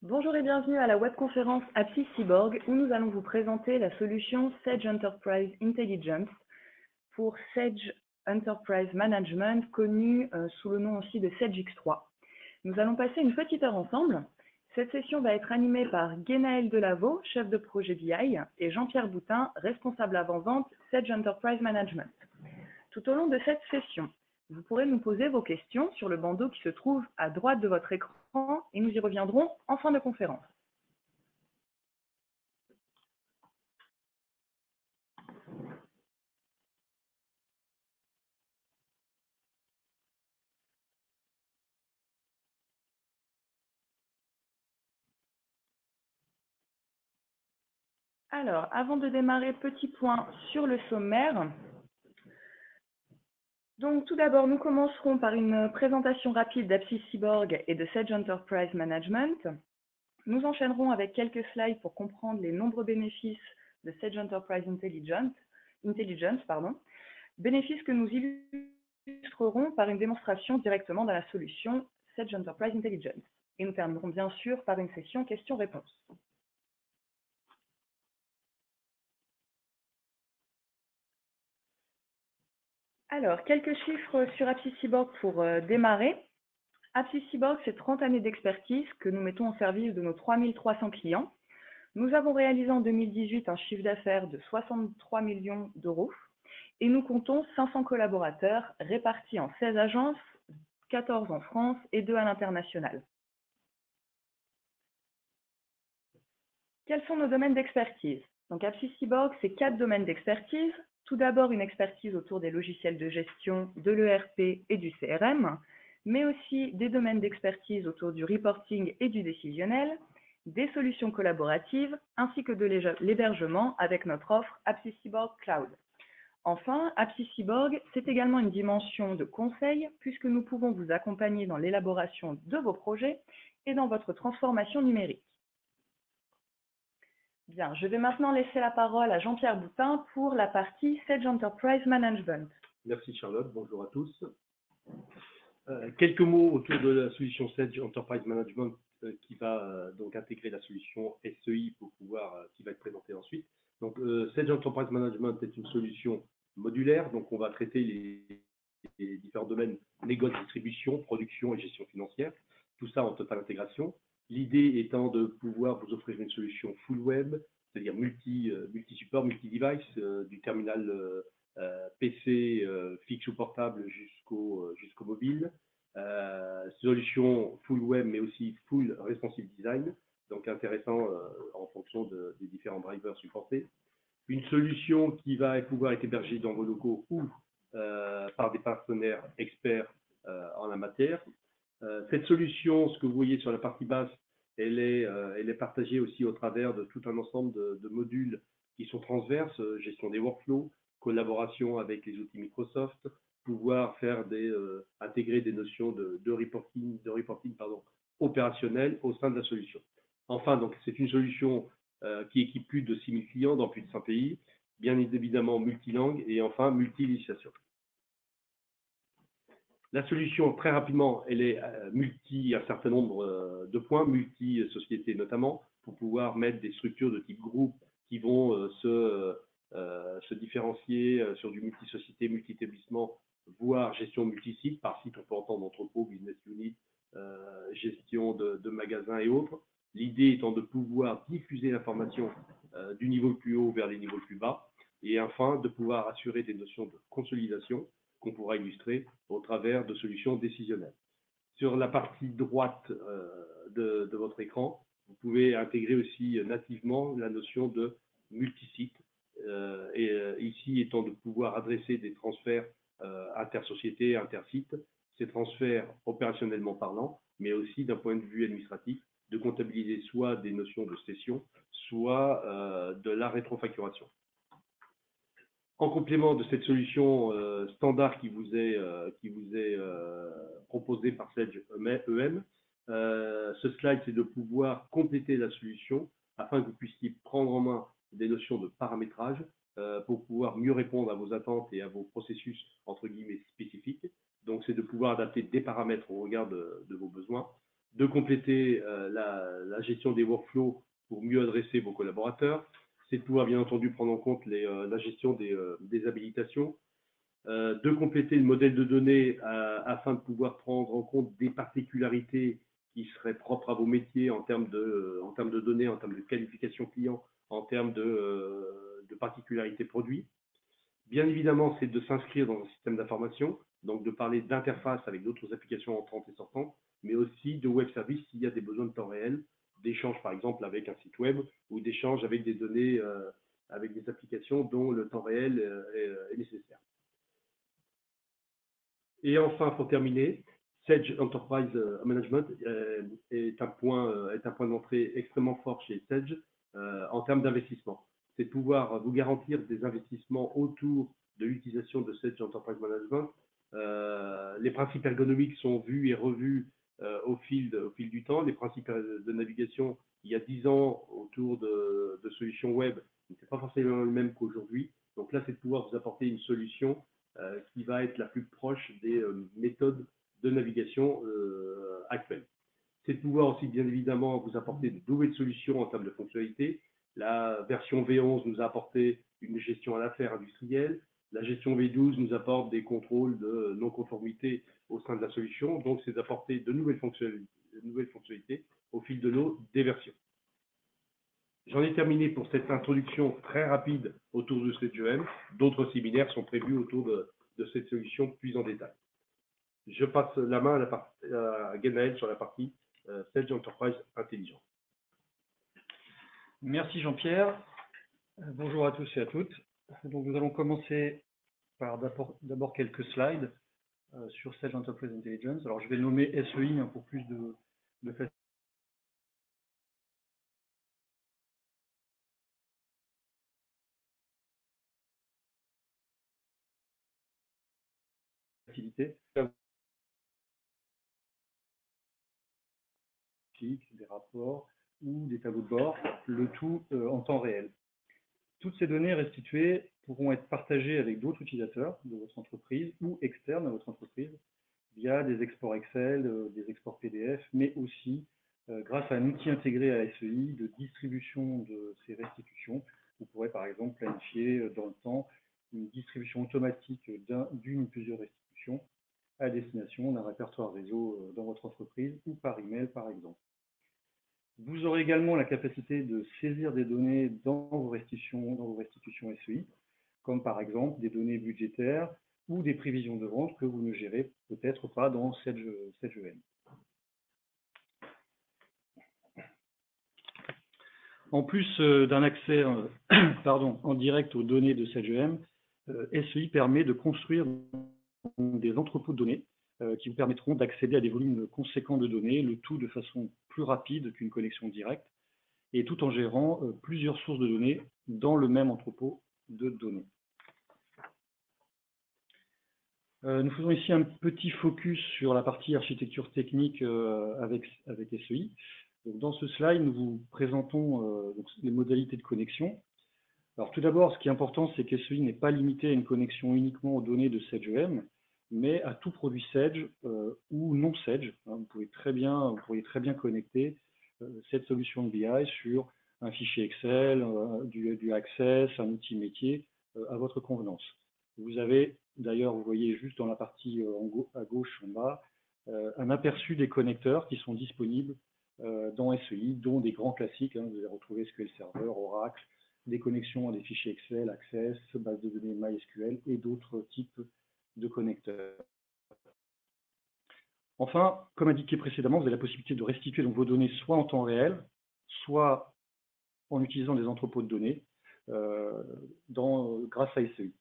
Bonjour et bienvenue à la webconférence Appli Cyborg où nous allons vous présenter la solution Sage Enterprise Intelligence pour Sage Enterprise Management, connue sous le nom aussi de Sage X3. Nous allons passer une petite heure ensemble. Cette session va être animée par Guénaël Delaveau, chef de projet BI, et Jean-Pierre Boutin, responsable avant-vente Sage Enterprise Management. Tout au long de cette session, vous pourrez nous poser vos questions sur le bandeau qui se trouve à droite de votre écran et nous y reviendrons en fin de conférence. Alors, avant de démarrer, petit point sur le sommaire. Donc, tout d'abord, nous commencerons par une présentation rapide d'Apsys Cyborg et de Sage Enterprise Management. Nous enchaînerons avec quelques slides pour comprendre les nombreux bénéfices de Sage Enterprise Intelligence, bénéfices que nous illustrerons par une démonstration directement dans la solution Sage Enterprise Intelligence. Et nous terminerons bien sûr par une session questions-réponses. Alors, quelques chiffres sur Apsys Cyborg pour démarrer. Apsys Cyborg, c'est 30 années d'expertise que nous mettons au service de nos 3300 clients. Nous avons réalisé en 2018 un chiffre d'affaires de 63 millions d'euros et nous comptons 500 collaborateurs répartis en 16 agences, 14 en France et 2 à l'international. Quels sont nos domaines d'expertise? Donc Apsys Cyborg, c'est 4 domaines d'expertise. Tout d'abord, une expertise autour des logiciels de gestion, de l'ERP et du CRM, mais aussi des domaines d'expertise autour du reporting et du décisionnel, des solutions collaboratives, ainsi que de l'hébergement avec notre offre Apsys Cyborg Cloud. Enfin, Apsys Cyborg, c'est également une dimension de conseil, puisque nous pouvons vous accompagner dans l'élaboration de vos projets et dans votre transformation numérique. Bien, je vais maintenant laisser la parole à Jean-Pierre Boutin pour la partie Sage Enterprise Management. Merci Charlotte, bonjour à tous. Quelques mots autour de la solution Sage Enterprise Management qui va donc intégrer la solution SEI pour pouvoir, qui va être présentée ensuite. Donc Sage Enterprise Management est une solution modulaire, donc on va traiter les différents domaines négoce, distribution, production et gestion financière, tout ça en totale intégration. L'idée étant de pouvoir vous offrir une solution full web, c'est-à-dire multi-support, multi-device, du terminal PC fixe ou portable jusqu'au mobile. Solution full web mais aussi full responsive design, donc intéressant en fonction des différents drivers supportés. Une solution qui va pouvoir être hébergée dans vos locaux ou par des partenaires experts en la matière. Cette solution, ce que vous voyez sur la partie basse, elle est partagée aussi au travers de tout un ensemble de modules qui sont transverses, gestion des workflows, collaboration avec les outils Microsoft, pouvoir faire intégrer des notions de reporting opérationnel au sein de la solution. Enfin, donc c'est une solution qui équipe plus de 6000 clients dans plus de 100 pays, bien évidemment multilingue et enfin multi-législation. La solution, très rapidement, elle est un certain nombre de points, multi-sociétés notamment, pour pouvoir mettre des structures de type groupe qui vont se différencier sur du multi-société, multi-établissement, voire gestion multi-site. Par site, on peut entendre entrepôt, business unit, gestion de magasins et autres. L'idée étant de pouvoir diffuser l'information du niveau le plus haut vers les niveaux le plus bas. Et enfin, de pouvoir assurer des notions de consolidation qu'on pourra illustrer au travers de solutions décisionnelles. Sur la partie droite de votre écran, vous pouvez intégrer aussi nativement la notion de multisite, ici étant de pouvoir adresser des transferts intersociétés, intersites, ces transferts opérationnellement parlant, mais aussi d'un point de vue administratif, de comptabiliser soit des notions de cession, soit de la rétrofacturation. En complément de cette solution standard qui vous est proposée par Sage EM, ce slide, c'est de pouvoir compléter la solution afin que vous puissiez prendre en main des notions de paramétrage pour pouvoir mieux répondre à vos attentes et à vos processus, entre guillemets, spécifiques. Donc, c'est de pouvoir adapter des paramètres au regard de vos besoins. de compléter la gestion des workflows pour mieux adresser vos collaborateurs. C'est de pouvoir, bien entendu, prendre en compte la gestion des habilitations. De compléter le modèle de données afin de pouvoir prendre en compte des particularités qui seraient propres à vos métiers en termes de données, en termes de qualification client, en termes de particularités produits. Bien évidemment, c'est de s'inscrire dans un système d'information, donc de parler d'interface avec d'autres applications entrantes et sortantes, mais aussi de web services s'il y a des besoins de temps réel, d'échanges par exemple avec un site web ou d'échanges avec des données, avec des applications dont le temps réel est nécessaire. Et enfin, pour terminer, Sage Enterprise Management est un point d'entrée extrêmement fort chez Sage en termes d'investissement. C'est de pouvoir vous garantir des investissements autour de l'utilisation de Sage Enterprise Management. Les principes ergonomiques sont vus et revus au fil du temps. Les principes de navigation, il y a 10 ans, autour de solutions web, n'étaient pas forcément les mêmes qu'aujourd'hui. Donc là, c'est de pouvoir vous apporter une solution qui va être la plus proche des méthodes de navigation actuelles. C'est de pouvoir aussi, bien évidemment, vous apporter de nouvelles solutions en termes de fonctionnalités. La version V11 nous a apporté une gestion à l'affaire industrielle. La gestion V12 nous apporte des contrôles de non-conformité au sein de la solution. Donc, c'est d'apporter de nouvelles fonctionnalités au fil de l'eau des versions. J'en ai terminé pour cette introduction très rapide autour de SageEM. D'autres séminaires sont prévus autour de cette solution plus en détail. Je passe la main à Genaël sur la partie Sage Enterprise Intelligence. Merci Jean-Pierre. Bonjour à tous et à toutes. Donc, nous allons commencer par d'abord quelques slides sur Sage Enterprise Intelligence. Alors, je vais le nommer SEI pour plus de facilité. Des rapports ou des tableaux de bord, le tout en temps réel. Toutes ces données restituées pourront être partagées avec d'autres utilisateurs de votre entreprise ou externes à votre entreprise via des exports Excel, des exports PDF, mais aussi grâce à un outil intégré à SEI de distribution de ces restitutions. Vous pourrez par exemple planifier dans le temps une distribution automatique d'une ou plusieurs restitutions à destination d'un répertoire réseau dans votre entreprise ou par email par exemple. Vous aurez également la capacité de saisir des données dans vos restitutions SEI, comme par exemple des données budgétaires ou des prévisions de vente que vous ne gérez peut-être pas dans SageEM. En plus d'un accès en direct aux données de SageEM, SEI permet de construire des entrepôts de données qui vous permettront d'accéder à des volumes conséquents de données, le tout de façon plus rapide qu'une connexion directe, et tout en gérant plusieurs sources de données dans le même entrepôt de données. Nous faisons ici un petit focus sur la partie architecture technique avec SEI. Donc, dans ce slide, nous vous présentons les modalités de connexion. Alors tout d'abord, ce qui est important, c'est que SEI n'est pas limité à une connexion uniquement aux données de SageEM, mais à tout produit Sage ou non Sage. Vous pourriez très bien connecter cette solution de BI sur un fichier Excel, du Access, un outil métier à votre convenance. Vous avez d'ailleurs, vous voyez juste dans la partie à gauche en bas, un aperçu des connecteurs qui sont disponibles dans SEI, dont des grands classiques. Vous allez retrouver SQL Server, Oracle, des connexions à des fichiers Excel, Access, base de données MySQL et d'autres types de connecteurs. Enfin, comme indiqué précédemment, vous avez la possibilité de restituer donc vos données soit en temps réel, soit en utilisant des entrepôts de données grâce à SEI.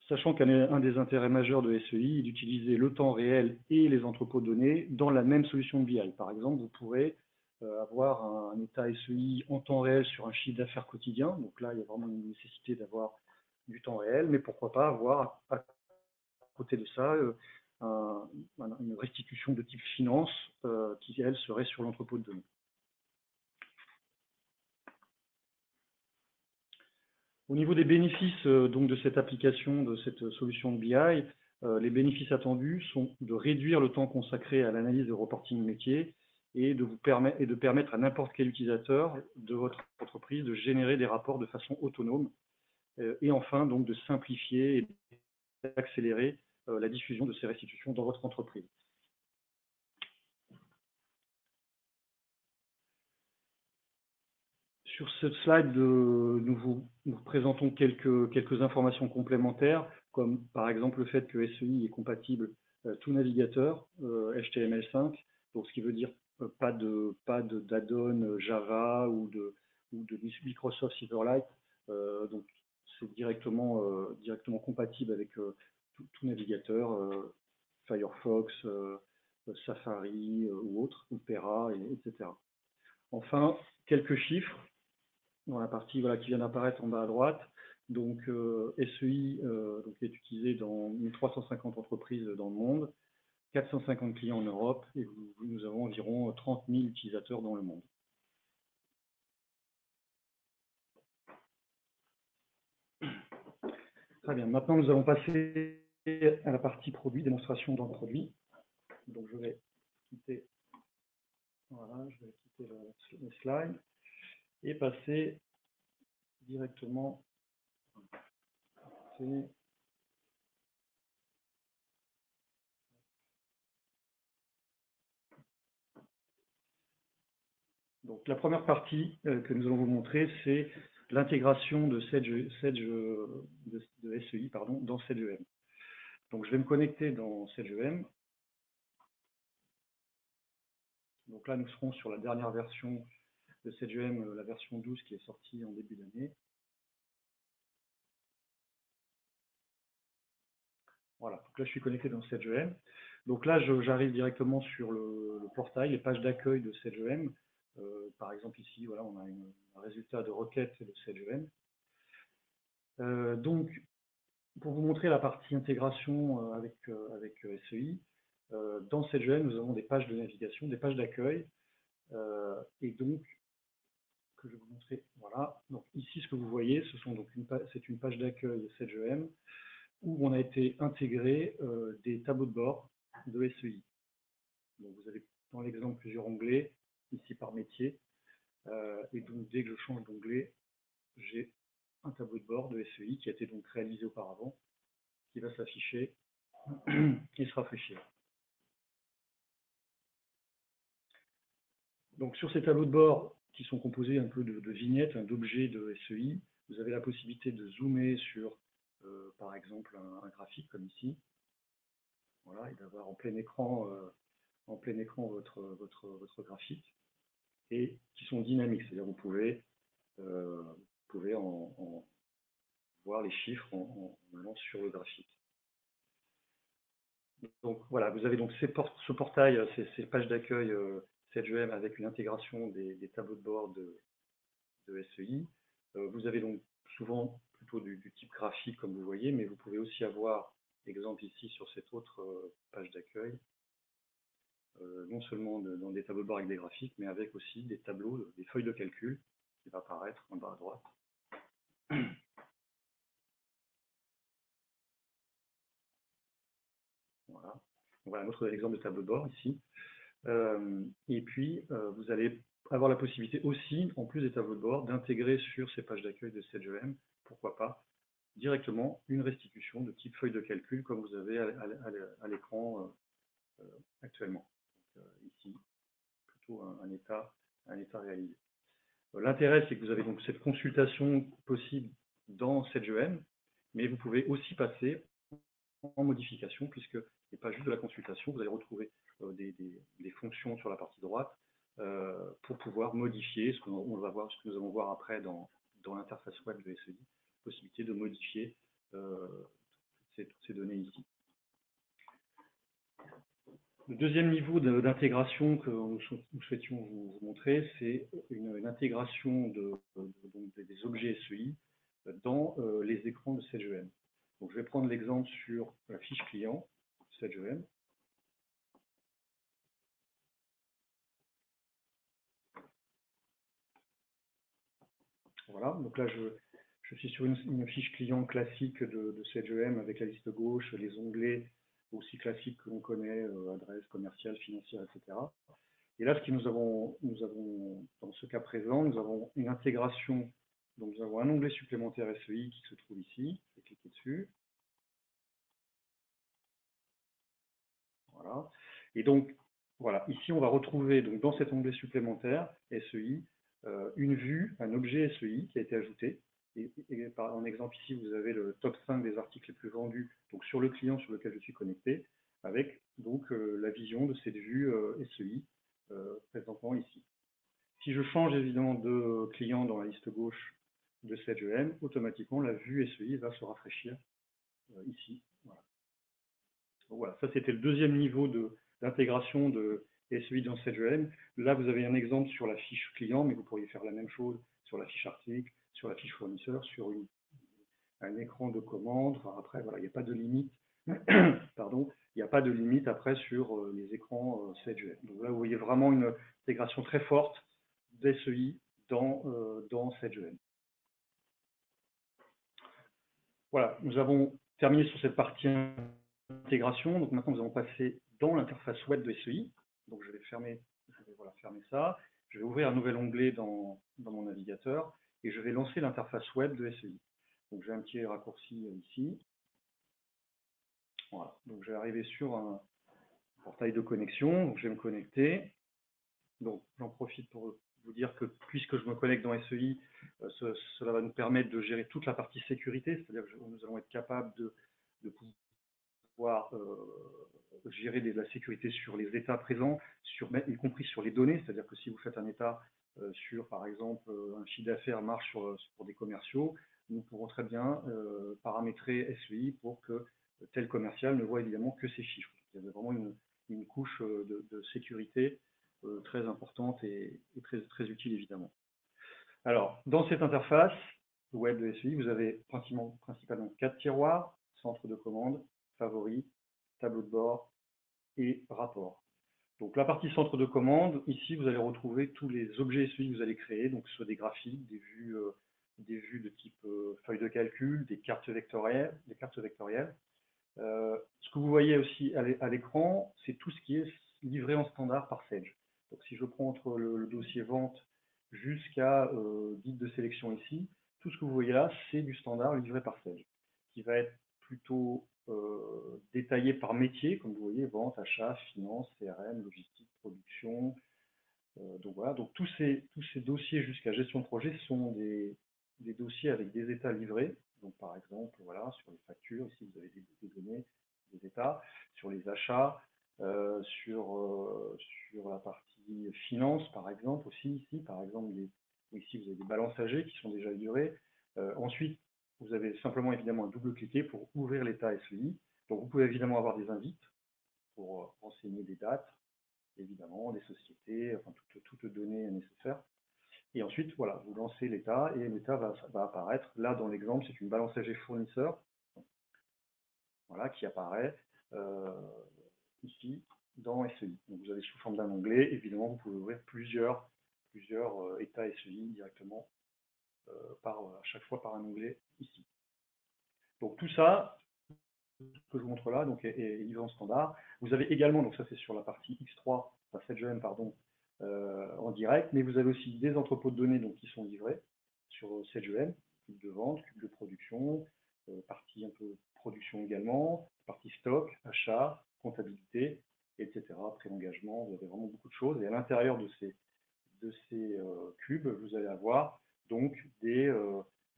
Sachant qu'un des intérêts majeurs de SEI est d'utiliser le temps réel et les entrepôts de données dans la même solution de BI. Par exemple, vous pourrez avoir un état SEI en temps réel sur un chiffre d'affaires quotidien. Donc là, il y a vraiment une nécessité d'avoir du temps réel, mais pourquoi pas avoir à côté de ça une restitution de type finance qui, elle, serait sur l'entrepôt de données. Au niveau des bénéfices donc, de cette application, de cette solution de BI, les bénéfices attendus sont de réduire le temps consacré à l'analyse de reporting métier et de permettre à n'importe quel utilisateur de votre entreprise de générer des rapports de façon autonome et enfin donc de simplifier et d'accélérer la diffusion de ces restitutions dans votre entreprise. Sur ce slide, nous vous présentons quelques informations complémentaires, comme par exemple le fait que SEI est compatible tout navigateur HTML5, donc ce qui veut dire pas d'add-on Java ou de Microsoft Silverlight, donc c'est directement compatible avec tout navigateur, Firefox, Safari ou autres, Opera, etc. Enfin, quelques chiffres dans la partie qui vient d'apparaître en bas à droite. Donc, SEI donc, est utilisé dans 1350 entreprises dans le monde, 450 clients en Europe, et nous avons environ 30 000 utilisateurs dans le monde. Très bien. Maintenant, nous allons passer à la partie produit, démonstration dans le produit. Donc, je vais quitter, le slide et passer directement. Donc, la première partie que nous allons vous montrer, c'est l'intégration de SEI dans SedgeEM. Donc, je vais me connecter dans SedgeEM. Donc là, nous serons sur la dernière version de SedgeEM, la version 12 qui est sortie en début d'année. Voilà, donc là, je suis connecté dans SedgeEM. Donc là, j'arrive directement sur le portail, les pages d'accueil de SedgeEM. Par exemple, ici, voilà, on a un résultat de requête de SedgeEM. Donc, pour vous montrer la partie intégration avec SEI, dans SedgeEM, nous avons des pages de navigation, des pages d'accueil, et donc, que je vais vous montrer, voilà. Donc ici, ce que vous voyez, c'est une page d'accueil SedgeEM où on a été intégré des tableaux de bord de SEI. Donc vous avez dans l'exemple plusieurs onglets, ici par métier, et donc dès que je change d'onglet, j'ai un tableau de bord de SEI qui a été donc réalisé auparavant, qui va s'afficher et se rafraîchir. Donc sur ces tableaux de bord qui sont composés un peu de vignettes, d'objets de SEI, vous avez la possibilité de zoomer sur, par exemple, un graphique comme ici, voilà, et d'avoir en plein écran votre graphique, et qui sont dynamiques, c'est-à-dire vous pouvez en voir les chiffres en allant sur le graphique. Donc voilà, vous avez donc ce portail, ces pages d'accueil SedgeEM avec une intégration des tableaux de bord de SEI. Vous avez donc souvent plutôt du type graphique comme vous voyez, mais vous pouvez aussi avoir, exemple ici sur cette autre page d'accueil, non seulement dans des tableaux de bord avec des graphiques, mais avec aussi des tableaux, des feuilles de calcul qui va apparaître en bas à droite. Voilà. Voilà un autre exemple de tableau de bord ici. Et puis, vous allez avoir la possibilité aussi, en plus des tableaux de bord, d'intégrer sur ces pages d'accueil de SedgeEM, pourquoi pas, directement une restitution de type feuille de calcul comme vous avez à l'écran actuellement. Donc, ici, plutôt un état réalisé. L'intérêt, c'est que vous avez donc cette consultation possible dans SedgeEM, mais vous pouvez aussi passer en modification, puisque ce n'est pas juste de la consultation, vous allez retrouver des fonctions sur la partie droite pour pouvoir modifier ce que nous allons voir après dans l'interface web de SEI, possibilité de modifier toutes ces données ici. Le deuxième niveau d'intégration que nous souhaitions vous montrer, c'est une intégration des objets SEI dans les écrans de SedgeEM. Donc, je vais prendre l'exemple sur la fiche client SedgeEM. Voilà, donc là, je Je suis sur une fiche client classique de SageEM avec la liste gauche, les onglets aussi classiques que l'on connaît, adresse commerciale, financière, etc. Et là, nous avons, dans ce cas présent, nous avons une intégration. Donc, nous avons un onglet supplémentaire SEI qui se trouve ici. Je vais cliquer dessus. Voilà. Et donc, voilà, ici, on va retrouver donc, dans cet onglet supplémentaire SEI une vue, un objet SEI qui a été ajouté. Et en exemple, ici, vous avez le top 5 des articles les plus vendus donc, sur le client sur lequel je suis connecté, avec donc la vision de cette vue SEI présentement ici. Si je change évidemment de client dans la liste gauche de SageEM, automatiquement la vue SEI va se rafraîchir ici. Voilà. Donc voilà, ça c'était le deuxième niveau d'intégration de SEI dans SageEM. Là, vous avez un exemple sur la fiche client, mais vous pourriez faire la même chose sur la fiche article, sur la fiche fournisseur, sur un écran de commande. Enfin, après, voilà, il n'y a pas de limite. Pardon, il n'y a pas de limite après sur les écrans SageEM. Donc là, vous voyez vraiment une intégration très forte d'SEI dans SageEM. Voilà, nous avons terminé sur cette partie intégration. Donc maintenant, nous allons passer dans l'interface web de SEI. Donc je vais fermer ça. Je vais ouvrir un nouvel onglet dans mon navigateur et je vais lancer l'interface web de SEI. Donc j'ai un petit raccourci ici. Voilà, donc je vais arriver sur un portail de connexion. Donc je vais me connecter. Donc j'en profite pour vous dire que puisque je me connecte dans SEI, cela va nous permettre de gérer toute la partie sécurité, c'est-à-dire que nous allons être capables de pouvoir gérer la sécurité sur les états présents, y compris sur les données, c'est-à-dire que si vous faites un état sur, par exemple, un chiffre d'affaires marche pour des commerciaux, nous pourrons très bien paramétrer SEI pour que tel commercial ne voit évidemment que ces chiffres. Il y a vraiment une couche de sécurité très importante et très utile évidemment. Alors, dans cette interface web de SEI, vous avez principalement 4 tiroirs: centre de commande, favoris, tableau de bord et rapport. Donc la partie centre de commande, ici vous allez retrouver tous les objets SEI que vous allez créer, donc ce soit des graphiques, des vues de type feuille de calcul, des cartes vectorielles. Ce que vous voyez aussi à l'écran, c'est tout ce qui est livré en standard par Sage. Donc si je prends entre le dossier vente jusqu'à guide de sélection ici, tout ce que vous voyez là, c'est du standard livré par Sage, qui va être plutôt détaillé par métier, comme vous voyez, vente, achat, finance, CRM, logistique, production. Donc voilà, donc tous ces dossiers jusqu'à gestion de projet sont des dossiers avec des états livrés. Donc par exemple, voilà, sur les factures, ici vous avez des données, des états, sur les achats, sur la partie finance par exemple aussi, ici par exemple, ici vous avez des balances âgées qui sont déjà livrées. Ensuite, vous avez simplement évidemment à double-cliquer pour ouvrir l'état SEI. Donc vous pouvez évidemment avoir des invites pour renseigner des dates, évidemment, des sociétés, enfin toute donnée nécessaire. Et ensuite, voilà, vous lancez l'état et l'état va apparaître. Là, dans l'exemple, c'est une balance âgée fournisseur, voilà, qui apparaît ici dans SEI. Donc vous avez sous forme d'un onglet. Évidemment, vous pouvez ouvrir plusieurs états SEI directement à chaque fois par un onglet ici. Donc tout ça, que je vous montre là, donc, est livré en standard. Vous avez également, donc ça c'est sur la partie X3, enfin SageEM, pardon, en direct, mais vous avez aussi des entrepôts de données donc, qui sont livrés sur SageEM, cube de vente, cube de production, partie un peu production également, partie stock, achat, comptabilité, etc. Prêt d'engagement, vous avez vraiment beaucoup de choses. Et à l'intérieur de ces cubes, vous allez avoir donc des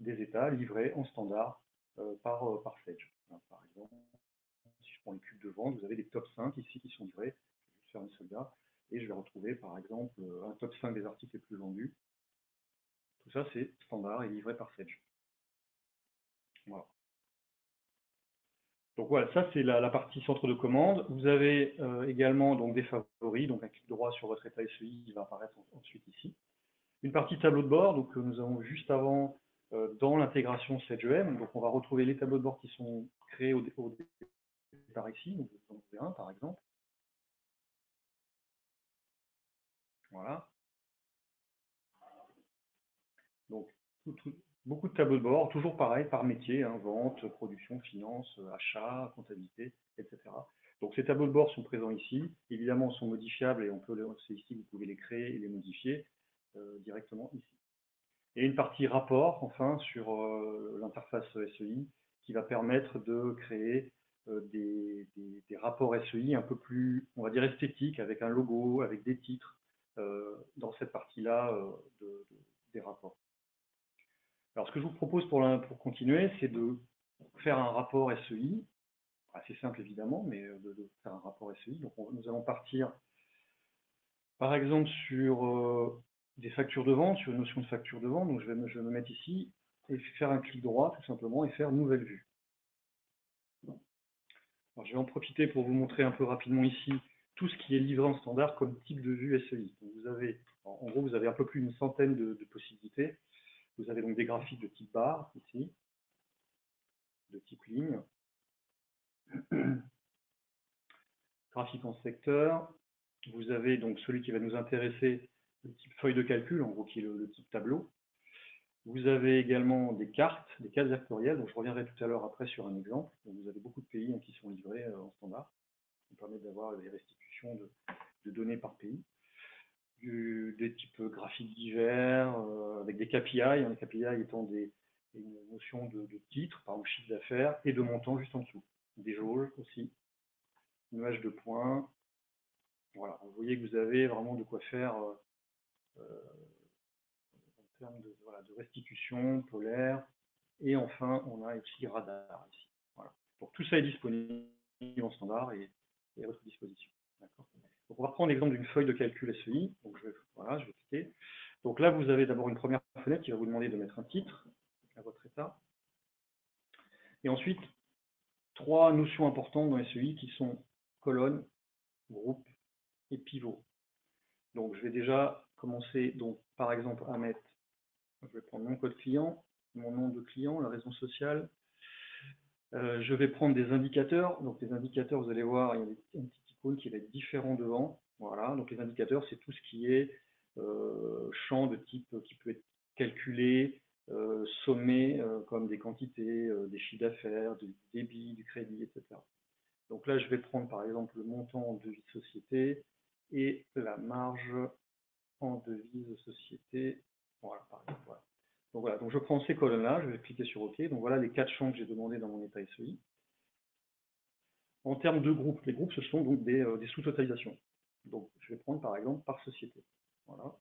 états livrés en standard par Sage. Par exemple, si je prends les cubes de vente, vous avez des top 5 ici qui sont livrés. Je vais juste fermer celui-là. Et je vais retrouver par exemple un top 5 des articles les plus vendus. Tout ça, c'est standard et livré par Sage. Voilà. Donc voilà, ça c'est la partie centre de commande. Vous avez également donc, des favoris, donc un clic droit sur votre état SEI qui va apparaître ensuite ici. Une partie tableau de bord, donc nous avons vu juste avant dans l'intégration SageEM. Donc on va retrouver les tableaux de bord qui sont créés au départ ici, donc vous en avez un par exemple. Voilà. Donc Beaucoup de tableaux de bord, toujours pareil, par métier, hein, vente, production, finance, achat, comptabilité, etc. Donc ces tableaux de bord sont présents ici. Évidemment, ils sont modifiables et c'est ici que vous pouvez les créer et les modifier directement ici. Et une partie rapport, enfin, sur l'interface SEI, qui va permettre de créer des rapports SEI un peu plus, on va dire, esthétiques, avec un logo, avec des titres, dans cette partie-là des rapports. Alors, ce que je vous propose pour continuer, c'est de faire un rapport SEI, assez simple évidemment, mais de faire un rapport SEI. Donc, nous allons partir, par exemple, sur des factures de vente, sur une notion de facture de vente. Donc, je vais me mettre ici et faire un clic droit, tout simplement, et faire Nouvelle vue. Alors, je vais en profiter pour vous montrer un peu rapidement ici tout ce qui est livré en standard comme type de vue SEI. Donc, vous avez, en gros, vous avez un peu plus d'une centaine de possibilités. Vous avez donc des graphiques de type barre, ici, de type ligne, graphique en secteur. Vous avez donc celui qui va nous intéresser, le type feuille de calcul, en gros, qui est le type tableau. Vous avez également des cartes vectorielles, donc je reviendrai tout à l'heure après sur un exemple. Donc vous avez beaucoup de pays qui sont livrés en standard, qui permettent d'avoir des restitutions de données par pays. Des types graphiques divers, avec des KPI, les KPI étant une notion de titre, par exemple chiffre d'affaires, et de montant juste en dessous. Des jauges aussi, nuages de points. Voilà, vous voyez que vous avez vraiment de quoi faire en termes de restitution, polaire, et enfin on a ici radar ici. Voilà. Donc tout ça est disponible en standard et à votre disposition. Donc on va reprendre l'exemple d'une feuille de calcul SEI. Donc je vais cliquer. Donc là vous avez d'abord une première fenêtre qui va vous demander de mettre un titre à votre état. Et ensuite, trois notions importantes dans SEI qui sont colonne, groupe et pivot. Donc je vais déjà commencer donc par exemple à mettre, je vais prendre mon code client, mon nom de client, la raison sociale. Je vais prendre des indicateurs. Donc les indicateurs, vous allez voir, il y a un petit icône qui va être différent devant. Voilà, donc les indicateurs, c'est tout ce qui est champ de type qui peut être calculé, sommé, comme des quantités, des chiffres d'affaires, du débit, du crédit, etc. Donc là, je vais prendre par exemple le montant en devise société et la marge en devise société. Voilà, par exemple. Voilà. Donc voilà, donc je prends ces colonnes-là, je vais cliquer sur OK. Donc voilà les quatre champs que j'ai demandés dans mon état SEI. En termes de groupes, les groupes, ce sont donc des sous-totalisations. Donc je vais prendre par exemple par société. Voilà.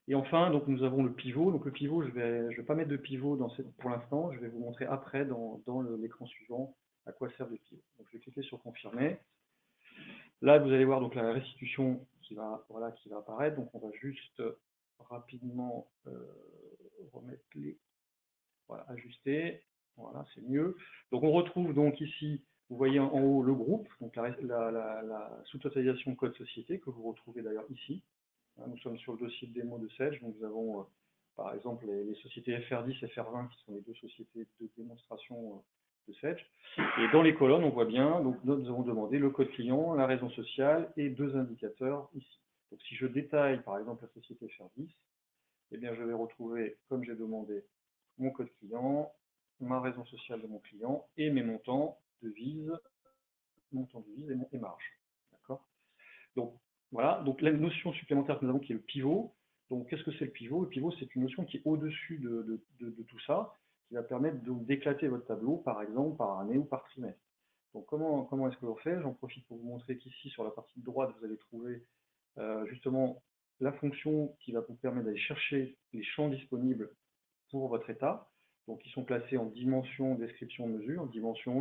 Et enfin, donc nous avons le pivot. Donc le pivot, je vais pas mettre de pivot pour l'instant. Je vais vous montrer après dans l'écran suivant à quoi sert le pivot. Donc je vais cliquer sur confirmer. Là, vous allez voir donc la restitution qui va apparaître. Donc on va juste rapidement remettre les, voilà, ajuster. Voilà, c'est mieux. Donc on retrouve donc ici, vous voyez en haut le groupe, donc la sous-totalisation code société que vous retrouvez d'ailleurs ici. Nous sommes sur le dossier de démo de Sedge, donc nous avons par exemple les sociétés FR10 et FR20 qui sont les deux sociétés de démonstration de Sedge. Et dans les colonnes, on voit bien, donc nous avons demandé le code client, la raison sociale et deux indicateurs ici. Donc si je détaille par exemple la société FR10, eh bien je vais retrouver, comme j'ai demandé, mon code client, ma raison sociale de mon client et mes montants devises, et marge. D'accord. Donc voilà, donc la notion supplémentaire que nous avons qui est le pivot. Donc qu'est-ce que c'est le pivot? Le pivot, c'est une notion qui est au-dessus de tout ça, qui va permettre d'éclater votre tableau, par exemple, par année ou par trimestre. Donc comment est-ce que l'on fait? J'en profite pour vous montrer qu'ici, sur la partie de droite, vous allez trouver justement la fonction qui va vous permettre d'aller chercher les champs disponibles pour votre état. Donc ils sont classés en dimension, description, mesure. Dimension,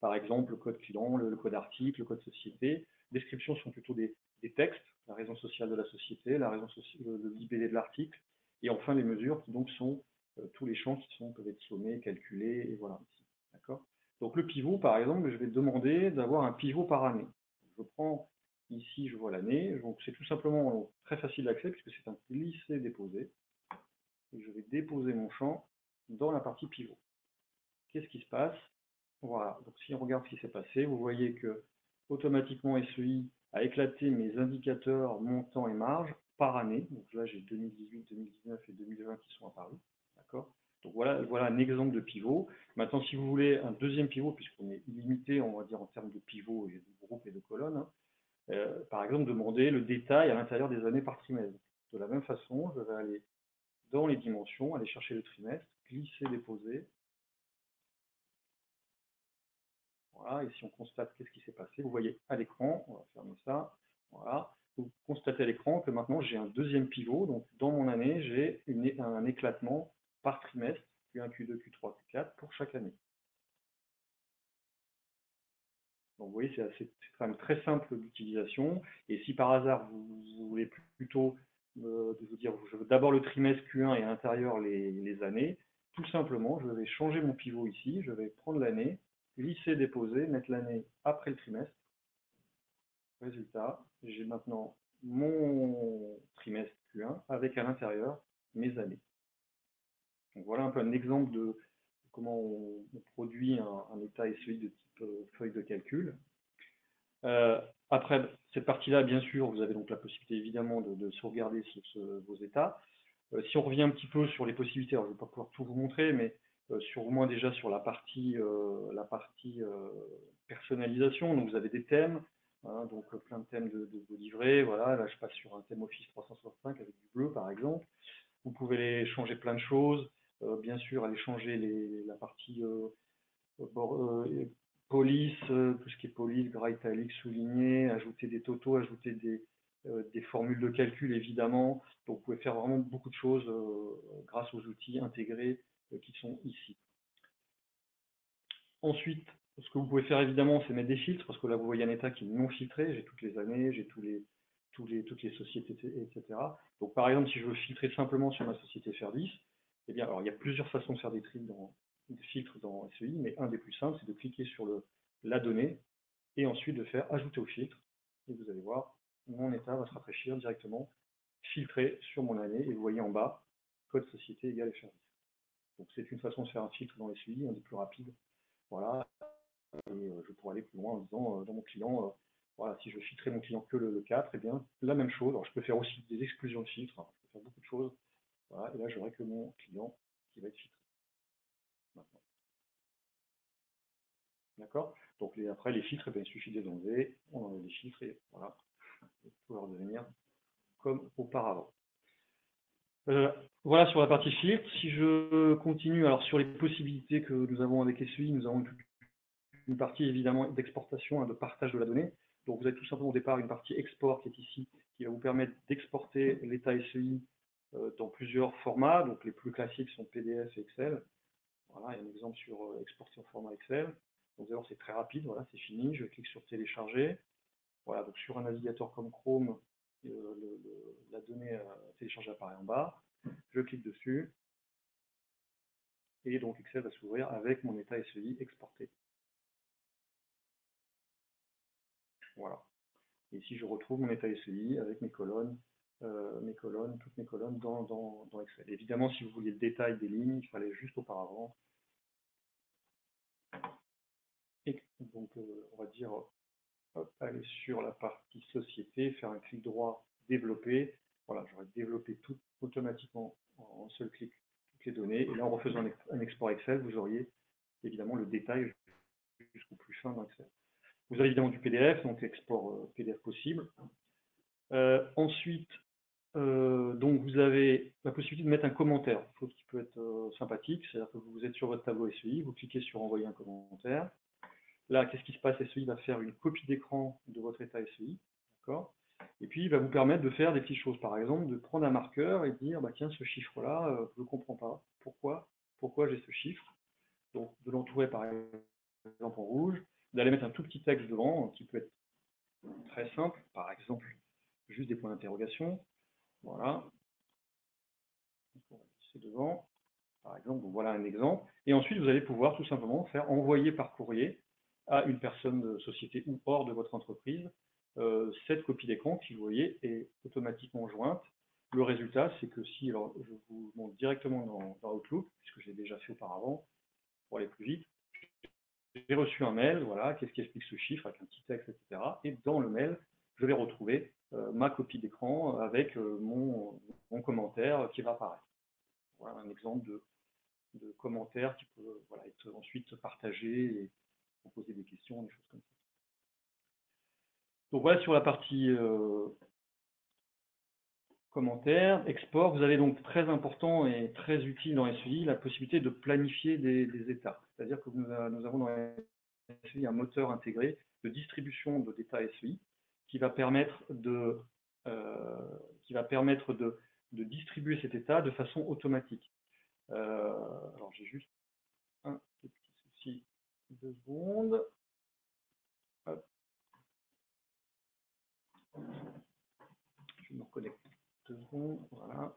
par exemple le code client, le code article, le code société. Description sont plutôt des textes, la raison sociale de la société, la raison sociale, le libellé de l'article, et enfin les mesures qui donc sont tous les champs qui peuvent être sommés, calculés, et voilà ici. D'accord. Donc le pivot, par exemple, je vais demander d'avoir un pivot par année. Je prends ici, je vois l'année, donc c'est tout simplement très facile d'accès puisque c'est un glisser-déposer. Et je vais déposer mon champ dans la partie pivot. Qu'est-ce qui se passe? Voilà, donc si on regarde ce qui s'est passé, vous voyez que automatiquement SEI a éclaté mes indicateurs montant et marge par année. Donc là, j'ai 2018, 2019 et 2020 qui sont apparus. D'accord. Donc voilà un exemple de pivot. Maintenant, si vous voulez un deuxième pivot, puisqu'on est limité, on va dire, en termes de pivot et de groupe et de colonnes, hein, par exemple, demander le détail à l'intérieur des années par trimestre. De la même façon, je vais aller dans les dimensions, aller chercher le trimestre, glisser, déposer. Voilà, et si on constate qu'est-ce qui s'est passé, vous voyez à l'écran, on va fermer ça, voilà, vous constatez à l'écran que maintenant j'ai un deuxième pivot, donc dans mon année, j'ai un éclatement par trimestre, Q1, Q2, Q3, Q4 pour chaque année. Donc vous voyez, c'est quand même très simple d'utilisation, et si par hasard vous voulez plutôt vous dire, je veux d'abord le trimestre Q1 et à l'intérieur les années, tout simplement, je vais changer mon pivot ici, je vais prendre l'année, glisser, déposer, mettre l'année après le trimestre. Résultat, j'ai maintenant mon trimestre Q1 avec à l'intérieur mes années. Donc voilà un peu un exemple de comment on produit un état SEI de type feuille de calcul. Après cette partie-là, bien sûr, vous avez donc la possibilité évidemment de sauvegarder vos états. Si on revient un petit peu sur les possibilités, alors je ne vais pas pouvoir tout vous montrer, mais sur au moins déjà sur la partie personnalisation, donc vous avez des thèmes, hein, donc plein de thèmes de vos livrets, voilà, là je passe sur un thème Office 365 avec du bleu par exemple. Vous pouvez les changer plein de choses, bien sûr aller changer la partie police, tout ce qui est police, gras italique, souligné, ajouter des totaux, ajouter des formules de calcul évidemment. Donc vous pouvez faire vraiment beaucoup de choses grâce aux outils intégrés qui sont ici. Ensuite, ce que vous pouvez faire évidemment, c'est mettre des filtres, parce que là vous voyez un état qui est non filtré, j'ai toutes les années, j'ai toutes les sociétés, etc. Donc par exemple, si je veux filtrer simplement sur ma société Ferdis, eh bien, alors il y a plusieurs façons de faire des filtres dans SEI, mais un des plus simples, c'est de cliquer sur la donnée et ensuite de faire ajouter au filtre. Et vous allez voir, mon état va se rafraîchir directement, filtré sur mon année, et vous voyez en bas, code société égale Ferdis. Donc c'est une façon de faire un filtre dans SEI, un des plus rapides. Voilà, et je pourrais aller plus loin en disant dans mon client, voilà, si je filtrais mon client que le 4, eh bien la même chose. Alors je peux faire aussi des exclusions de filtres, hein, je peux faire beaucoup de choses. Voilà, et là j'aurai que mon client qui va être filtré. Maintenant. D'accord. Donc après les filtres, eh bien, il suffit de les enlever, on enlève les filtres et voilà, ils vont redevenir comme auparavant. Voilà sur la partie filtre. Si je continue, alors sur les possibilités que nous avons avec SEI, nous avons une partie évidemment d'exportation, hein, de partage de la donnée. Donc vous avez tout simplement au départ une partie export qui est ici, qui va vous permettre d'exporter l'état SEI dans plusieurs formats. Donc les plus classiques sont PDF et Excel. Voilà, il y a un exemple sur exporter en format Excel. Donc vous allez voir, c'est très rapide, voilà, c'est fini. Je clique sur télécharger. Voilà, donc sur un navigateur comme Chrome, la donnée téléchargée apparaît en bas. Je clique dessus. Et donc Excel va s'ouvrir avec mon état SEI exporté. Voilà. Et ici, je retrouve mon état SEI avec mes colonnes, toutes mes colonnes dans Excel. Évidemment, si vous vouliez le détail des lignes, il fallait juste auparavant. Et donc, on va dire, hop, aller sur la partie société, faire un clic droit, développer. Voilà, j'aurais développé tout automatiquement en un seul clic, toutes les données. Et là, en refaisant un export Excel, vous auriez évidemment le détail jusqu'au plus fin dans Excel. Vous avez évidemment du PDF, donc export PDF possible. Ensuite, donc vous avez la possibilité de mettre un commentaire, chose qui peut être sympathique, c'est-à-dire que vous êtes sur votre tableau SEI, vous cliquez sur envoyer un commentaire. Là, qu'est-ce qui se passe? SEI va faire une copie d'écran de votre état SEI, d'accord? Et puis il va vous permettre de faire des petites choses, par exemple, de prendre un marqueur et dire, bah tiens, ce chiffre-là, je ne comprends pas, pourquoi j'ai ce chiffre? Donc de l'entourer par exemple en rouge, d'aller mettre un tout petit texte devant, qui peut être très simple, par exemple, juste des points d'interrogation. Voilà. C'est devant, par exemple. Donc voilà un exemple. Et ensuite, vous allez pouvoir tout simplement faire envoyer par courrier à une personne de société ou hors de votre entreprise cette copie d'écran qui, vous voyez, est automatiquement jointe. Le résultat, c'est que si, alors je vous montre directement dans Outlook, puisque je l'ai déjà fait auparavant, pour aller plus vite, j'ai reçu un mail, voilà, qu'est-ce qui explique ce chiffre avec un petit texte, etc. Et dans le mail, je vais retrouver ma copie d'écran avec mon commentaire qui va apparaître. Voilà un exemple de commentaire qui peut être ensuite partagé et poser des questions, des choses comme ça. Donc voilà sur la partie commentaires, export. Vous avez donc très important et très utile dans SEI la possibilité de planifier des états. C'est-à-dire que nous avons dans SEI un moteur intégré de distribution d'états SEI qui va permettre de distribuer cet état de façon automatique. Alors j'ai juste un petit souci, 2 secondes. Hop. Je me reconnecte 2 secondes, voilà.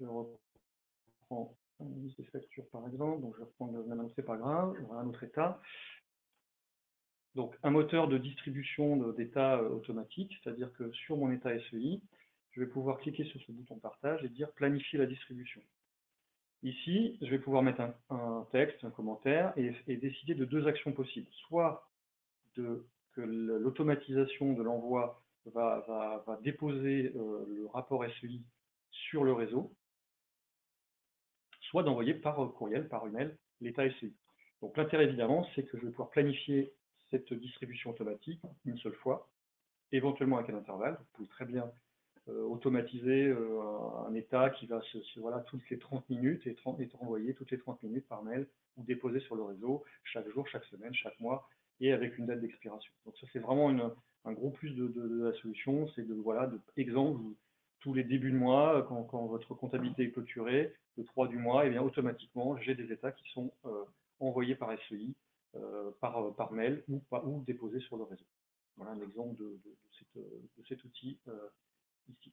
Je reprends une liste des factures par exemple, donc je vais reprendre le même, c'est pas grave, voilà notre état. Donc un moteur de distribution d'état automatique, c'est-à-dire que sur mon état SEI, je vais pouvoir cliquer sur ce bouton partage et dire planifier la distribution. Ici, je vais pouvoir mettre un texte, un commentaire et décider de 2 actions possibles. Soit que l'automatisation de l'envoi va déposer le rapport SEI sur le réseau, soit d'envoyer par courriel, par email, l'état SEI. Donc l'intérêt évidemment, c'est que je vais pouvoir planifier cette distribution automatique une seule fois, éventuellement avec un intervalle. Vous pouvez très bien automatiser un état qui va toutes les 30 minutes et être envoyé toutes les 30 minutes par mail ou déposé sur le réseau chaque jour, chaque semaine, chaque mois et avec une date d'expiration. Donc ça c'est vraiment un gros plus de la solution, c'est exemple, tous les débuts de mois, quand votre comptabilité est clôturée, le 3 du mois, et bien automatiquement j'ai des états qui sont envoyés par SEI, par mail ou déposés sur le réseau. Voilà un exemple de cet outil ici.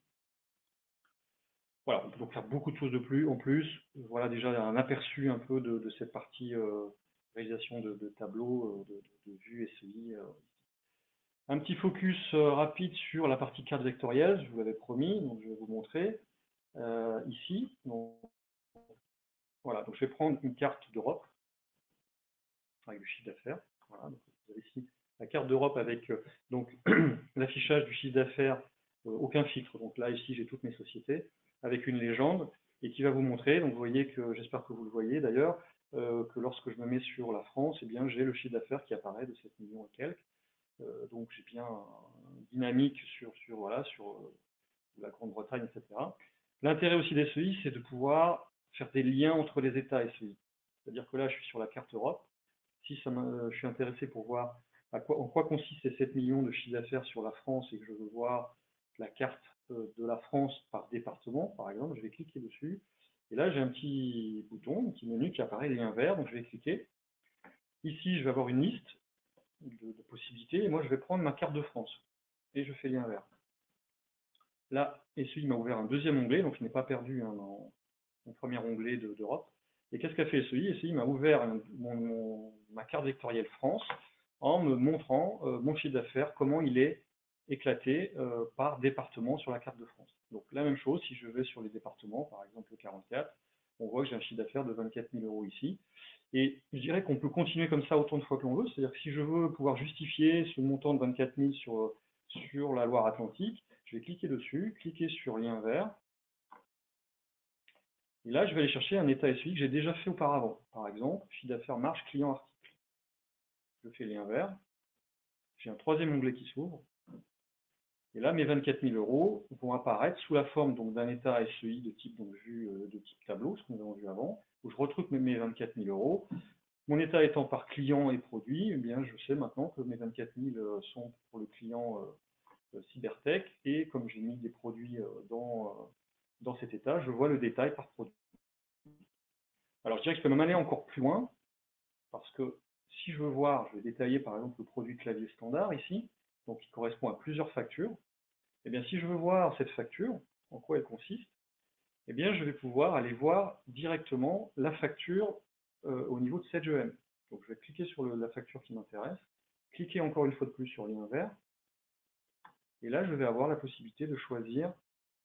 Voilà, on peut donc faire beaucoup de choses en plus. Voilà déjà un aperçu un peu de cette partie réalisation de tableaux, de vues SEI. Un petit focus rapide sur la partie carte vectorielle, je vous l'avais promis, donc je vais vous montrer ici. Donc, voilà, donc je vais prendre une carte d'Europe avec du chiffre d'affaires. Voilà, donc vous avez ici la carte d'Europe avec l'affichage du chiffre d'affaires, aucun filtre. Donc là, ici, j'ai toutes mes sociétés avec une légende et qui va vous montrer, donc vous voyez que, j'espère que vous le voyez d'ailleurs, que lorsque je me mets sur la France, eh bien j'ai le chiffre d'affaires qui apparaît de 7 millions et quelques. Donc j'ai bien une dynamique sur la Grande-Bretagne, etc. L'intérêt aussi des SEI, c'est de pouvoir faire des liens entre les États SEI. C'est-à-dire que là, je suis sur la carte Europe. Si je suis intéressé pour voir en quoi consistent ces 7 millions de chiffre d'affaires sur la France et que je veux voir la carte de la France par département, par exemple, je vais cliquer dessus. Et là, j'ai un petit bouton, un petit menu qui apparaît, lien vert, donc je vais cliquer. Ici, je vais avoir une liste de possibilités, et moi, je vais prendre ma carte de France. Et je fais lien vert. Là, SEI m'a ouvert un deuxième onglet, donc je n'ai pas perdu dans mon premier onglet d'Europe. Et qu'est-ce qu'a fait SEI? SEI m'a ouvert ma carte vectorielle France en me montrant mon chiffre d'affaires, comment il est éclaté par département sur la carte de France. Donc la même chose, si je vais sur les départements, par exemple le 44, on voit que j'ai un chiffre d'affaires de 24 000 € ici. Et je dirais qu'on peut continuer comme ça autant de fois que l'on veut, c'est-à-dire que si je veux pouvoir justifier ce montant de 24 000 sur la Loire-Atlantique, je vais cliquer dessus, cliquer sur lien vert, et là, je vais aller chercher un état SEI que j'ai déjà fait auparavant. Par exemple, chiffre d'affaires marge client article. Je fais lien vert. J'ai un troisième onglet qui s'ouvre. Et là, mes 24 000 € vont apparaître sous la forme d'un état SEI de type vue de type tableau, ce que nous avons vu avant, où je retrouve mes 24 000 €. Mon état étant par client et produit, eh bien, je sais maintenant que mes 24 000 sont pour le client Cybertech, et comme j'ai mis des produits dans cet état, je vois le détail par produit. Alors je dirais que je peux même aller encore plus loin, parce que si je veux voir, je vais détailler par exemple le produit clavier standard ici, donc qui correspond à plusieurs factures. Et bien si je veux voir cette facture, en quoi elle consiste, eh bien je vais pouvoir aller voir directement la facture au niveau de SedgeEM. Donc je vais cliquer sur la facture qui m'intéresse, cliquer encore une fois de plus sur le lien vert, et là je vais avoir la possibilité de choisir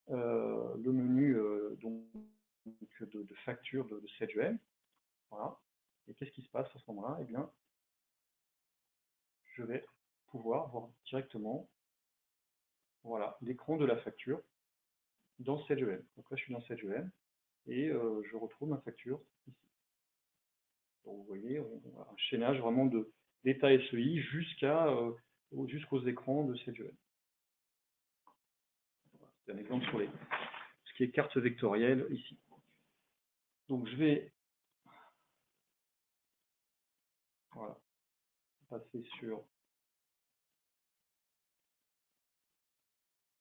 le menu de facture de SedgeEM. Voilà. Et qu'est-ce qui se passe à ce moment-là? Eh bien, je vais pouvoir voir directement, voilà, l'écran de la facture dans SageEM. Donc là, je suis dans SageEM et je retrouve ma facture ici. Donc vous voyez, on a un chaînage vraiment de d'état SEI jusqu'aux écrans de SageEM. Voilà, c'est un exemple sur ce qui est carte vectorielle ici. Donc je vais passer sur...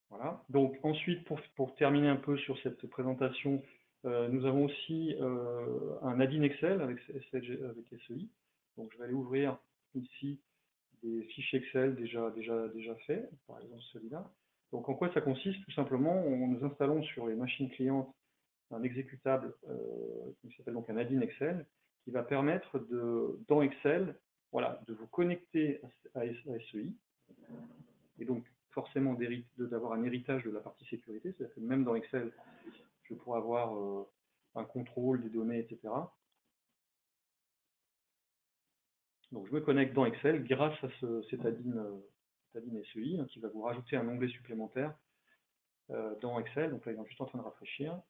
Voilà. Donc ensuite, pour terminer un peu sur cette présentation, nous avons aussi un add-in Excel avec SEI. Donc je vais aller ouvrir ici des fichiers Excel déjà faits, par exemple celui-là. Donc en quoi ça consiste? Tout simplement, nous installons sur les machines clientes un exécutable qui s'appelle donc un add-in Excel, qui va permettre dans Excel, voilà, de vous connecter à SEI, et donc forcément d'avoir un héritage de la partie sécurité, c'est-à-dire que même dans Excel, je pourrais avoir un contrôle des données, etc. Donc je me connecte dans Excel grâce à cet add-in SEI, hein, qui va vous rajouter un onglet supplémentaire dans Excel. Donc là, il est juste en train de rafraîchir.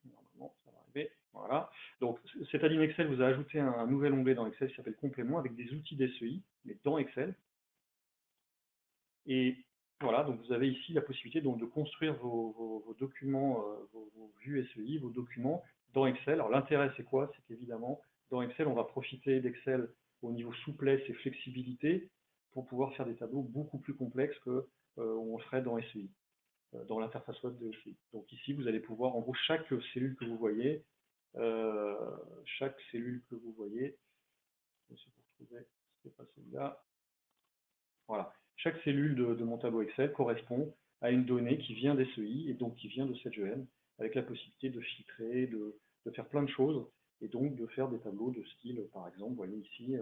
Normalement, ça va arriver. Voilà. Donc cet add-in Excel vous a ajouté un nouvel onglet dans Excel qui s'appelle Complément avec des outils d'SEI, mais dans Excel. Et voilà, donc vous avez ici la possibilité donc, de construire vos documents, vos vues SEI, vos documents dans Excel. Alors l'intérêt c'est quoi? C'est qu'évidemment, dans Excel, on va profiter d'Excel au niveau souplesse et flexibilité pour pouvoir faire des tableaux beaucoup plus complexes que on le ferait dans SEI, dans l'interface web de SEI. Donc ici, vous allez pouvoir, en gros, chaque cellule que vous voyez, c'est pas celui-là, voilà. Chaque cellule de mon tableau Excel correspond à une donnée qui vient d'SEI et donc qui vient de SageEM, avec la possibilité de filtrer, de faire plein de choses, et donc de faire des tableaux de style, par exemple, vous voyez ici,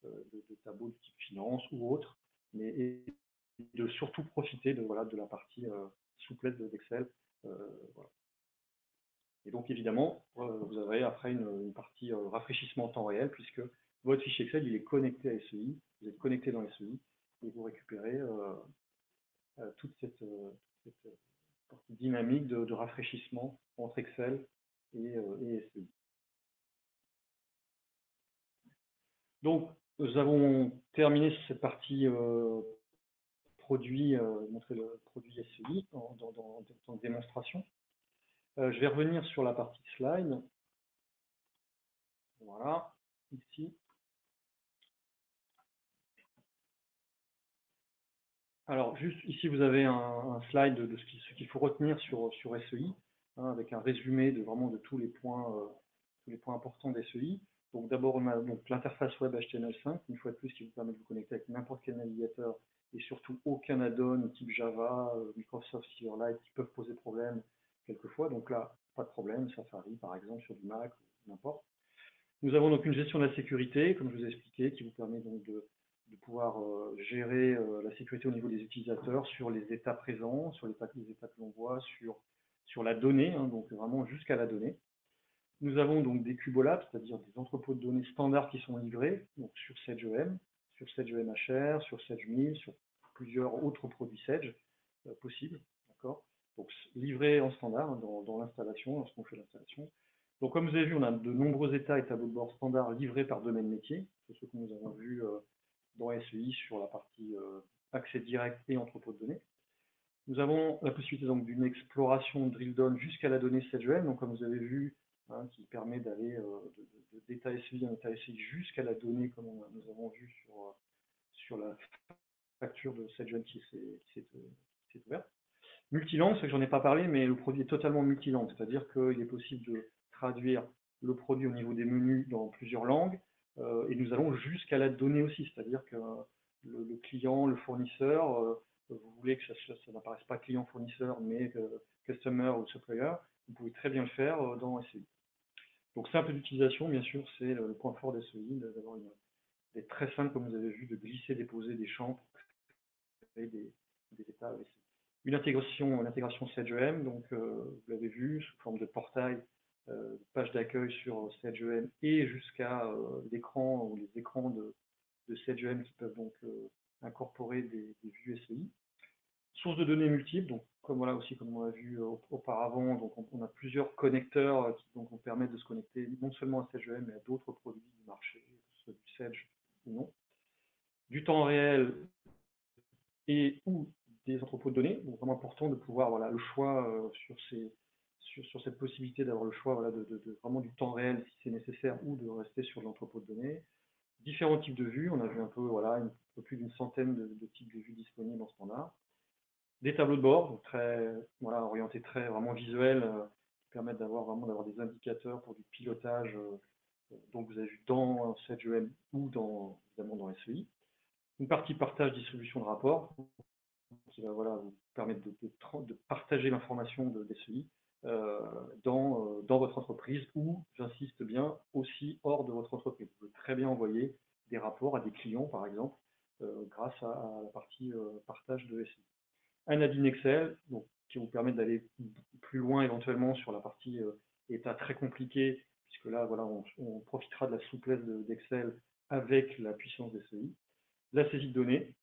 de tableaux de type finance ou autre, et de surtout profiter de la partie souplesse d'Excel. Voilà. Et donc évidemment, vous avez après une partie rafraîchissement en temps réel, puisque votre fichier Excel il est connecté à SEI, vous êtes connecté dans SEI, et vous récupérez toute cette partie dynamique de rafraîchissement entre Excel et SEI. Donc, nous avons terminé cette partie produit, montrer le produit SEI dans démonstration. Je vais revenir sur la partie slide. Voilà, ici. Alors, juste ici, vous avez un slide de ce qu'il faut retenir sur SEI, hein, avec un résumé vraiment de tous les points importants d'SEI. Donc, d'abord, on a l'interface web HTML5, une fois de plus, qui vous permet de vous connecter avec n'importe quel navigateur et surtout aucun add-on type Java, Microsoft Silverlight qui peuvent poser problème quelquefois. Donc là, pas de problème, Safari par exemple sur du Mac ou n'importe. Nous avons donc une gestion de la sécurité, comme je vous ai expliqué, qui vous permet donc de pouvoir gérer la sécurité au niveau des utilisateurs sur les états présents, sur les états que l'on voit, sur la donnée, hein, donc vraiment jusqu'à la donnée. Nous avons donc des cubolabs, c'est-à-dire des entrepôts de données standards qui sont livrés, donc sur SageEM, sur SageEM HR, sur SageMail, sur plusieurs autres produits Sage possibles, d'accord. Donc livrés en standard hein, dans l'installation, lorsqu'on fait l'installation. Donc comme vous avez vu, on a de nombreux états et tableaux de bord standards livrés par domaine métier, c'est ce que nous avons vu dans SEI sur la partie accès direct et entrepôt de données. Nous avons la possibilité donc d'une exploration drill down jusqu'à la donnée SageEM, donc comme vous avez vu, hein, qui permet d'aller d'état SEI en état SEI jusqu'à la donnée, comme nous avons vu sur la facture de SageEM qui s'est ouverte. Multilangue, c'est que j'en ai pas parlé, mais le produit est totalement multilangue, c'est-à-dire qu'il est possible de traduire le produit au niveau des menus dans plusieurs langues, et nous allons jusqu'à la donnée aussi, c'est-à-dire que le client, le fournisseur, vous voulez que ça n'apparaisse pas client-fournisseur, mais customer ou supplier, vous pouvez très bien le faire dans SEI. Donc simple d'utilisation, bien sûr, c'est le point fort d'SEI, d'avoir des très simple, comme vous avez vu, de glisser, déposer des champs pour créer des états SEI. l'intégration SageEM, donc vous l'avez vu, sous forme de portail, page d'accueil sur SageEM et jusqu'à l'écran ou les écrans de SageEM qui peuvent donc incorporer des vues SEI. Sources de données multiples, donc comme voilà aussi comme on l'a vu auparavant, donc on a plusieurs connecteurs qui donc vont permettre de se connecter non seulement à SageEM mais à d'autres produits du marché, que ce soit du Sage ou non. Du temps réel et ou des entrepôts de données, donc vraiment important de pouvoir voilà le choix sur cette possibilité d'avoir le choix voilà, de vraiment du temps réel si c'est nécessaire ou de rester sur l'entrepôt de données. Différents types de vues, on a vu un peu voilà un peu plus d'une centaine de types de vues disponibles en standard. Des tableaux de bord, donc très voilà, orientés très vraiment visuels, qui permettent d'avoir des indicateurs pour du pilotage, donc vous avez vu dans SageEM ou évidemment dans SEI. Une partie partage distribution de rapports, qui va voilà, vous permettre de partager l'information de SEI dans votre entreprise ou, j'insiste bien, aussi hors de votre entreprise. Vous pouvez très bien envoyer des rapports à des clients, par exemple, grâce à la partie partage de SEI. Un add-in Excel, donc, qui vous permet d'aller plus loin éventuellement sur la partie état très compliqué, puisque là, voilà, on profitera de la souplesse d'Excel avec la puissance des SEI. La saisie de données,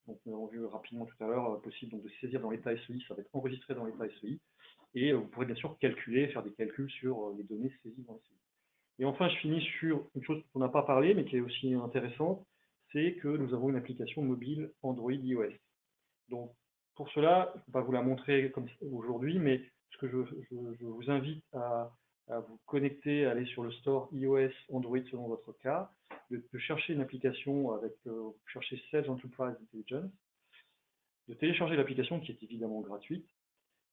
donc nous avons vu rapidement tout à l'heure, possible donc de saisir dans l'état SEI, ça va être enregistré dans l'état SEI, et vous pourrez bien sûr calculer, faire des calculs sur les données saisies dans SEI. Et enfin, je finis sur une chose dont on n'a pas parlé, mais qui est aussi intéressante, c'est que nous avons une application mobile Android iOS. Donc, pour cela, je ne vais pas vous la montrer comme aujourd'hui, mais ce que je vous invite à vous connecter, à aller sur le store iOS, Android selon votre cas, de chercher une application avec, vous cherchez Sage Enterprise Intelligence, de télécharger l'application qui est évidemment gratuite,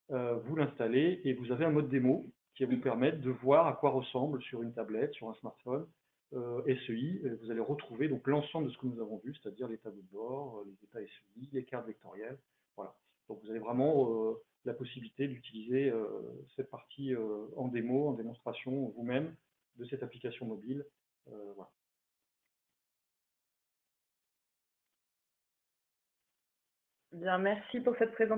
vous l'installez et vous avez un mode démo qui va vous permettre de voir à quoi ressemble sur une tablette, sur un smartphone, SEI. Vous allez retrouver donc l'ensemble de ce que nous avons vu, c'est-à-dire les tableaux de bord, les états SEI, les cartes vectorielles. Voilà. Donc vous avez vraiment la possibilité d'utiliser cette partie en démo, en démonstration vous-même de cette application mobile. Voilà. Bien, merci pour cette présentation.